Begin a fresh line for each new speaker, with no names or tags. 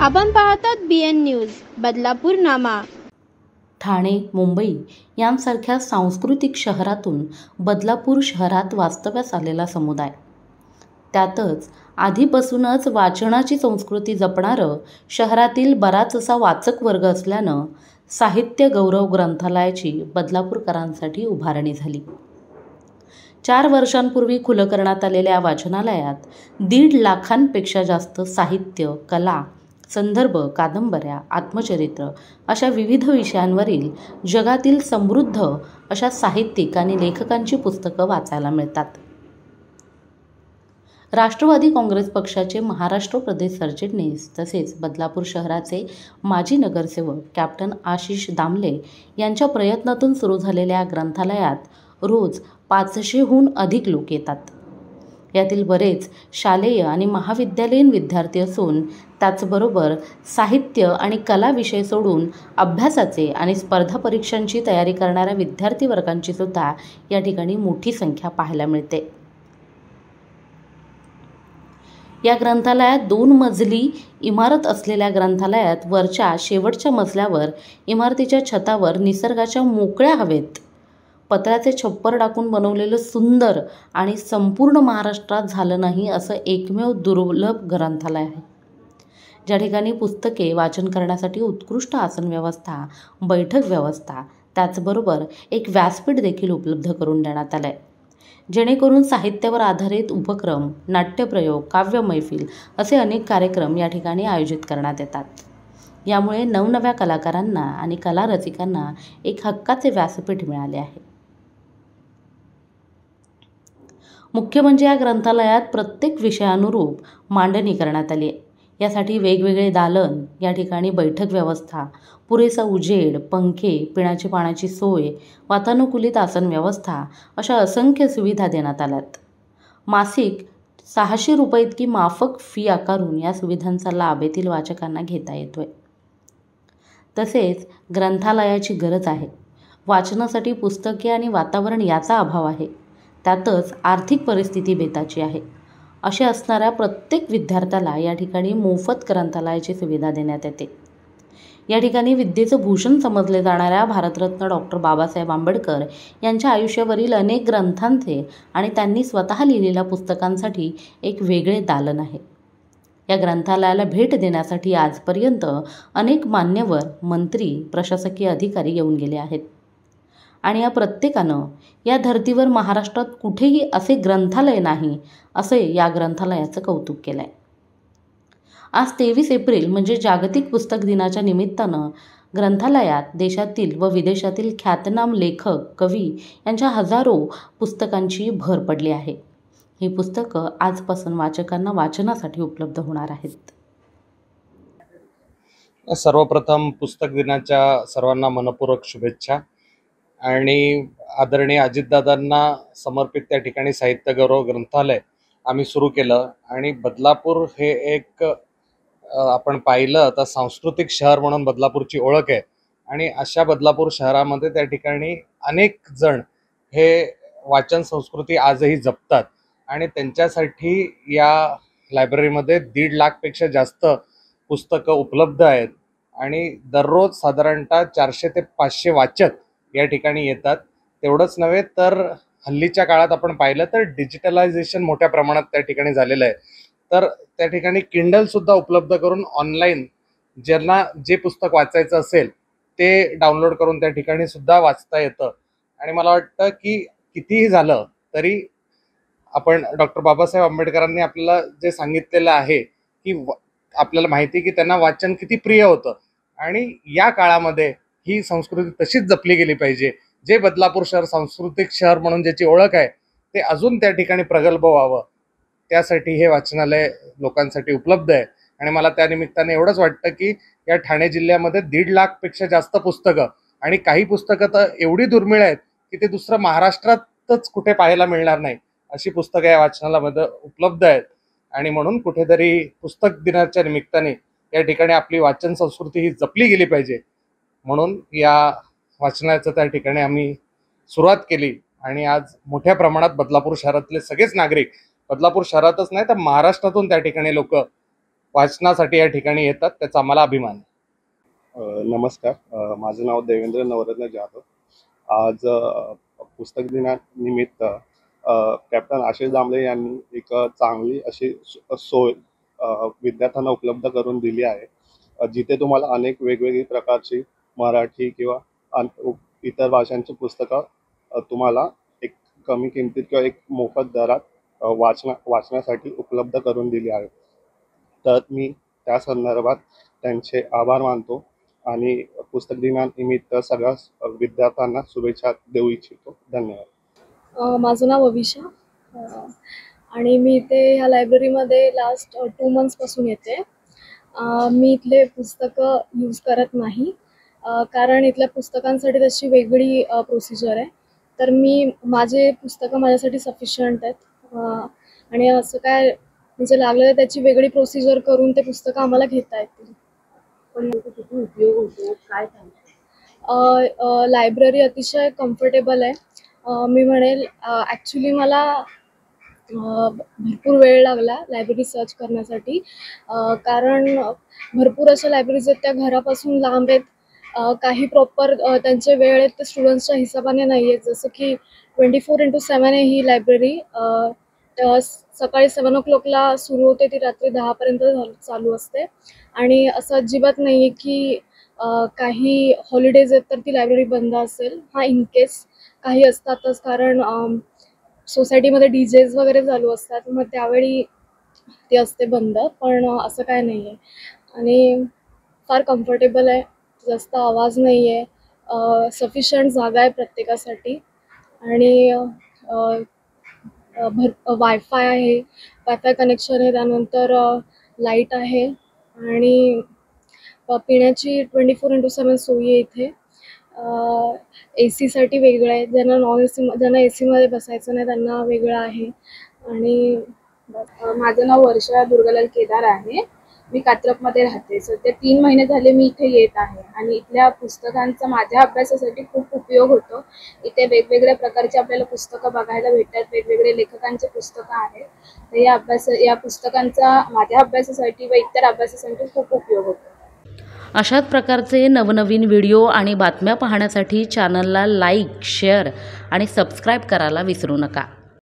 आपण पाहतात BN news Badlapur नामा।
ठाणे, मुंबई यांसारख्या सांस्कृतिक शहरातून बदलापूर शहरात वास्तव्यास आलेला समुदाय, त्यातच आधीपासूनच वाचनाची संस्कृती जपणारं शहरातील बराच असा वाचक वर्ग असल्यानं साहित्य गौरव ग्रंथालयाची बदलापूरकरांसाठी उभारणी झाली। 4 वर्षांपूर्वी खुलं करण्यात आलेल्या वाचनालयात 1.5 लाखांपेक्षा जास्त साहित्य, कला, संदर्भ, कादंबऱ्या, आत्मचरित्र अशा विविध विषयांवरील जगातील समृद्ध अशा साहित्यिक आणि लेखकांची पुस्तकं वाचायला मिळतात। राष्ट्रवादी काँग्रेस पक्षाचे महाराष्ट्र प्रदेश सरचिटणीस तसेच बदलापूर शहराचे माजी नगरसेवक कॅप्टन आशिष दामले यांच्या प्रयत्नातून सुरू झालेल्या ग्रंथालयात रोज 500हून अधिक लोक येतात। यातील बरेच शालेय आणि महाविद्यालयीन विद्यार्थी असून त्याचबरोबर साहित्य आणि कला विषय सोडून अभ्यासाचे आणि स्पर्धा परीक्षांची तयारी करणाऱ्या विद्यार्थी वर्गांची सुद्धा या ठिकाणी मोठी संख्या पाहायला मिळते। या ग्रंथालयात 2 मजली इमारत असलेल्या ग्रंथालयात वरच्या शेवटच्या मजल्यावर इमारतीच्या छतावर निसर्गाच्या मोकळ्या हवेत पत्र्याचे छप्पर टाकून बनवलेलं सुंदर आणि संपूर्ण महाराष्ट्रात झालं नाही असं एकमेव दुर्लभ ग्रंथालय आहे, ज्या ठिकाणी पुस्तके वाचन करण्यासाठी उत्कृष्ट आसन व्यवस्था, बैठक व्यवस्था, त्याचबरोबर एक व्यासपीठ देखील उपलब्ध करून देण्यात आलं आहे, जेणेकरून साहित्यावर आधारित उपक्रम, नाट्यप्रयोग, काव्य मैफिल असे अनेक कार्यक्रम या ठिकाणी आयोजित करण्यात येतात। यामुळे नवनव्या कलाकारांना आणि कला रसिकांना एक हक्काचे व्यासपीठ मिळाले आहे। मुख्य म्हणजे या ग्रंथालयात प्रत्येक विषयानुरूप मांडणी करण्यात आली आहे। यासाठी वेगवेगळे दालन, या ठिकाणी बैठक व्यवस्था, पुरेसा उजेड, पंखे, पिण्याची पाण्याची सोय, वातानुकूलित आसन व्यवस्था अशा असंख्य सुविधा देण्यात आल्यात। मासिक 600 रुपये इतकी माफक फी आकारून या सुविधांचा लाभ येथील वाचकांना घेता येतोय। तसेच ग्रंथालयाची गरज आहे, वाचनासाठी पुस्तके आणि वातावरण याचा अभाव आहे, त्यातच आर्थिक परिस्थिती बेताची आहे। असे असणाऱ्या प्रत्येक विद्यार्थ्याला या ठिकाणी मोफत ग्रंथालयाची सुविधा देण्यात येते। या ठिकाणी विद्येचं भूषण समजले जाणाऱ्या भारतरत्न डॉक्टर बाबासाहेब आंबेडकर यांच्या आयुष्यावरील अनेक ग्रंथांचे आणि त्यांनी स्वतः लिहिलेल्या पुस्तकांसाठी एक वेगळे दालन आहे। या ग्रंथालयाला भेट देण्यासाठी आजपर्यंत अनेक मान्यवर, मंत्री, प्रशासकीय अधिकारी येऊन गेले आहेत आणि या प्रत्येकानं या धर्तीवर महाराष्ट्रात कुठेही असे ग्रंथालय नाही असे या ग्रंथालयाचं कौतुक केलं आहे। आज 23 एप्रिल म्हणजे जागतिक पुस्तक दिनाच्या निमित्तानं ग्रंथालयात देशातील व विदेशातील ख्यातनाम लेखक, कवी यांच्या हजारो पुस्तकांची भर पडली आहे। ही पुस्तकं आजपासून वाचकांना वाचनासाठी उपलब्ध होणार आहेत।
सर्वप्रथम पुस्तक दिनाच्या सर्वांना मनपूर्वक शुभेच्छा आणि आदरणीय अजितदादांना समर्पित त्या ठिकाणी साहित्य गौरव ग्रंथालय आम्ही सुरू केलं आणि बदलापूर हे एक आपण पाहिलं तर सांस्कृतिक शहर म्हणून बदलापूरची ओळख आहे आणि अशा बदलापूर शहरामध्ये त्या ठिकाणी अनेक जण हे वाचन संस्कृती आजही जपतात आणि त्यांच्यासाठी या लायब्ररीमध्ये 1.5 लाखपेक्षा जास्त पुस्तकं उपलब्ध आहेत आणि दररोज साधारणतः 400 ते 500 वाचक या ठिकाणी येतात। तेवढंच नव्हे तर हल्लीच्या काळात आपण पाहिलं तर डिजिटलायझेशन मोठ्या प्रमाणात त्या ठिकाणी झालेलं आहे, तर त्या ठिकाणी किंडल सुद्धा उपलब्ध करून ऑनलाईन ज्यांना जे पुस्तक वाचायचं असेल ते डाउनलोड करून त्या ठिकाणी सुद्धा वाचता येतं। आणि मला वाटतं की कितीही झालं तरी आपण डॉक्टर बाबासाहेब आंबेडकरांनी आपल्याला जे सांगितलेलं आहे की आपल्याला माहिती की त्यांना वाचन किती प्रिय होतं आणि या काळामध्ये ही संस्कृती तशीच जपली गेली पाहिजे। जे बदलापूर शहर सांस्कृतिक शहर म्हणून ज्याची ओळख आहे ते अजून त्या ठिकाणी प्रगल्भ व्हावं, त्यासाठी हे वाचनालय लोकांसाठी उपलब्ध आहे। आणि मला त्या निमित्ताने एवढंच वाटतं की या ठाणे जिल्ह्यामध्ये 1.5 लाखपेक्षा जास्त पुस्तकं आणि काही पुस्तकं तर एवढी दुर्मिळ आहेत की ते दुसरं महाराष्ट्रातच कुठे पाहायला मिळणार नाही अशी पुस्तकं या वाचनालयामध्ये उपलब्ध आहेत। आणि म्हणून कुठेतरी पुस्तक दिनाच्या निमित्ताने या ठिकाणी आपली वाचन संस्कृती ही जपली गेली पाहिजे म्हणून या वाचनालयाचं त्या ठिकाणी आम्ही सुरुवात केली आणि आज मोठ्या प्रमाणात बदलापूर शहरातले सगळेच नागरिक, बदलापूर शहरातच नाही तर महाराष्ट्रातून त्या ठिकाणी लोक वाचनासाठी या ठिकाणी येतात, त्याचा आम्हाला अभिमान आहे.
नमस्कार. माझं नाव देवेंद्र नवरत्न जाधव. आज पुस्तक दिनानिमित्त कॅप्टन आशिष दामले यांनी एक चांगली अशी सोय विद्यार्थ्यांना उपलब्ध करून दिली आहे, जिथे तुम्हाला अनेक वेगवेगळी प्रकारची मराठी किंवा इतर भाषांची पुस्तकं तुम्हाला एक कमी किमतीत किंवा एक मोफत दरात वाचण्यासाठी उपलब्ध करून दिली आहे. तर मी त्या संदर्भात त्यांचे आभार मानतो आणि पुस्तक दिनानिमित्त सगळ्या विद्यार्थ्यांना शुभेच्छा देऊ इच्छितो. धन्यवाद.
माझं नाव अविशा आणि मी इथे ह्या लायब्ररीमध्ये लास्ट 2 मंथ्सपासून येते. मी इथले पुस्तकं यूज करत नाही, कारण इथल्या पुस्तकांसाठी तशी वेगळी प्रोसिजर आहे. तर माझे पुस्तकं माझ्यासाठी सफिशियंट आहेत आणि असं काय म्हणजे लागलं तर त्याची वेगळी प्रोसिजर करून ते पुस्तकं आम्हाला घेता येतील.
पण किती उपयोग होतो काय सांगतो?
लायब्ररी अतिशय कम्फर्टेबल आहे. मी म्हणेल ॲक्च्युली मला भरपूर वेळ लागला लायब्ररी सर्च करण्यासाठी, कारण भरपूर अशा लायब्ररीज आहेत त्या घरापासून लांब आहेत. काही प्रॉपर त्यांचे वेळ आहेत ते स्टुडंट्सच्या हिशोबाने नाही आहेत. जसं की 24/7 आहे ही लायब्ररी. सकाळी 7 o'clockला सुरू होते, ती रात्री 10पर्यंत चालू असते. आणि असं अजिबात नाही आहे की काही हॉलिडेज आहेत तर ती लायब्ररी बंद असेल. हां, इन केस काही असतातच, कारण सोसायटीमध्ये DJs वगैरे चालू असतात, मग त्यावेळी ती असते बंद. पण असं काय नाही आहे आणि फार कम्फर्टेबल आहे. जास्त आवाज नाही आहे. सफिशियंट जागा आहे प्रत्येकासाठी आणि वायफाय आहे, वायफाय कनेक्शन आहे. त्यानंतर लाईट आहे आणि पिण्याची 24/7 सोयी आहे इथे. AC साठी वेगळं आहे. ज्यांना AC मध्ये बसायचं नाही त्यांना वेगळं आहे. आणि
माझं नाव वर्षा दुर्गालाल केदार आहे. मी कात्रपमध्ये राहते. सध्या 3 महिने झाले मी इथे येत आहे आणि इथल्या पुस्तकांचा माझ्या अभ्यासासाठी खूप उपयोग होतो. इथे वेगवेगळ्या प्रकारचे आपल्याला पुस्तकं बघायला भेटतात. वेगवेगळे लेखकांचे पुस्तकं आहेत. तर या पुस्तकांचा माझ्या अभ्यासासाठी व इतर अभ्यासासाठी खूप उपयोग होतो.
अशाच प्रकारचे नवनवीन व्हिडिओ आणि बातम्या पाहण्यासाठी चॅनलला लाईक, शेअर आणि सबस्क्राईब करायला विसरू नका.